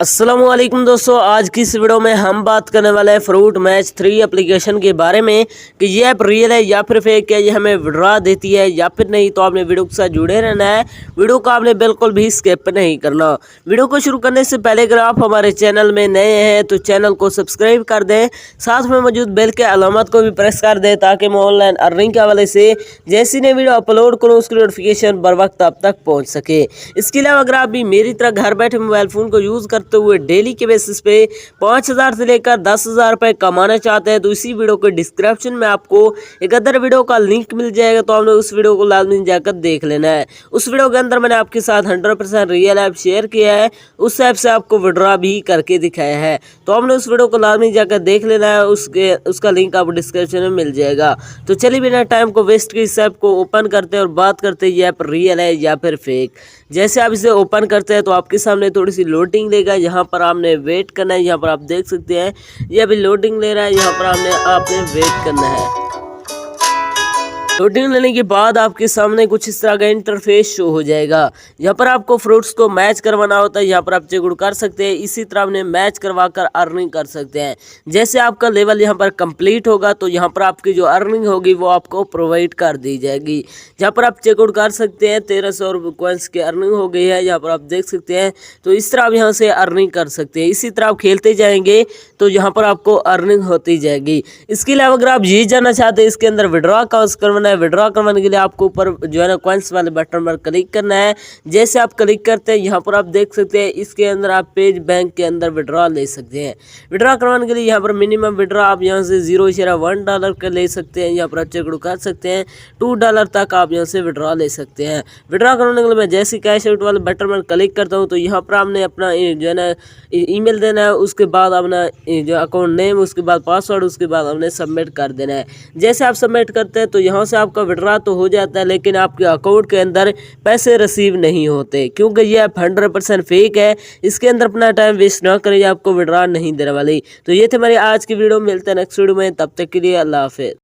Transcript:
अस्सलामुअलैकुम दोस्तों, आज की इस वीडियो में हम बात करने वाले हैं फ्रूट मैच 3 एप्लीकेशन के बारे में कि ये ऐप रियल है या फिर फेक है, ये हमें विड्रॉ देती है या फिर नहीं। तो आपने वीडियो के साथ जुड़े रहना है, वीडियो को आपने बिल्कुल भी स्किप नहीं करना। वीडियो को शुरू करने से पहले अगर आप हमारे चैनल में नए हैं तो चैनल को सब्सक्राइब कर दें, साथ में मौजूद बेल के अलामत को भी प्रेस कर दें ताकि मैं ऑनलाइन अर्निंग के हवाले से जैसी नई वीडियो अपलोड करूँ उसकी नोटिफिकेशन बर वक्त आप तक पहुँच सके। इसके अलावा अगर आप भी मेरी तरह घर बैठे मोबाइल फ़ोन को यूज़ करते हुए डेली के बेसिस पे 5,000 से लेकर 10,000 रुपए कमाना चाहते हैं तो इसी वीडियो के डिस्क्रिप्शन में आपको एक अदर वीडियो का लिंक मिल जाएगा, तो आपने उस वीडियो को लाजमी जाकर देख लेना है। उस वीडियो के अंदर मैंने आपके साथ 100% रियल ऐप शेयर किया है, उस ऐप से आपको विड्रॉ भी करके दिखाया है, तो आपने उस वीडियो को लाजमी जाकर देख लेना है। उसका लिंक आपको डिस्क्रिप्शन में मिल जाएगा। तो चलिए बिना टाइम को वेस्ट किए इस ऐप को ओपन करते हैं और बात करते हैं ये ऐप रियल है या फिर फेक। जैसे आप इसे ओपन करते हैं तो आपके सामने थोड़ी सी लोडिंग लेगा, यहाँ पर आपने वेट करना है। यहाँ पर आप देख सकते हैं ये अभी लोडिंग ले रहा है, यहाँ पर आपने वेट करना है। लोडिंग लेने के बाद आपके सामने कुछ इस तरह का इंटरफेस शो हो जाएगा। यहाँ पर आपको फ्रूट्स को मैच करवाना होता है, यहाँ पर आप चेकआउट कर सकते हैं। इसी तरह आपने मैच करवाकर अर्निंग कर सकते हैं। जैसे आपका लेवल यहाँ पर कंप्लीट होगा तो यहाँ पर आपकी जो अर्निंग होगी वो आपको प्रोवाइड कर दी जाएगी। यहाँ पर आप चेकआउट कर सकते हैं 1300 कॉइन्स की अर्निंग हो गई है, यहाँ पर आप देख सकते हैं। तो इस तरह आप यहाँ से अर्निंग कर सकते हैं। इसी तरह आप खेलते जाएंगे तो यहाँ पर आपको अर्निंग होती जाएगी। इसके अलावा अगर आप ये जानना चाहते हैं इसके अंदर विड्रॉ करवाना है, विड्रॉ करवाने के लिए आपको ऊपर जो है ना कॉइन्स वाले बटन पर क्लिक करना है। जैसे आप क्लिक करते हैं यहाँ पर आप देख सकते हैं इसके अंदर आप पेज बैंक के अंदर विड्रॉ ले सकते हैं। विड्रॉ करवाने के लिए यहाँ पर मिनिमम विड्रॉ आप यहाँ से $0.1 का ले सकते हैं। यहाँ पर आप चेकआउट कर सकते हैं $2 तक आप यहाँ से विड्रॉ ले सकते हैं। विड्रॉ करवाने के लिए मैं जैसे कैश आउट वाले बटन पर क्लिक करता हूँ तो यहाँ पर आपने अपना जो है ना ईमेल देना है, उसके बाद अपना जो अकाउंट नेम, उसके बाद पासवर्ड, उसके बाद आपने सबमिट कर देना है। जैसे आप सबमिट करते हैं तो यहाँ से आपका विड्रॉ तो हो जाता है, लेकिन आपके अकाउंट के अंदर पैसे रिसीव नहीं होते क्योंकि ये ऐप 100% फेक है। इसके अंदर अपना टाइम वेस्ट ना करिए, आपको विड्रॉ नहीं देने वाली। तो ये थे हमारी आज की वीडियो, मिलते हैं नेक्स्ट वीडियो में, तब तक के लिए अल्लाह हाफिज़।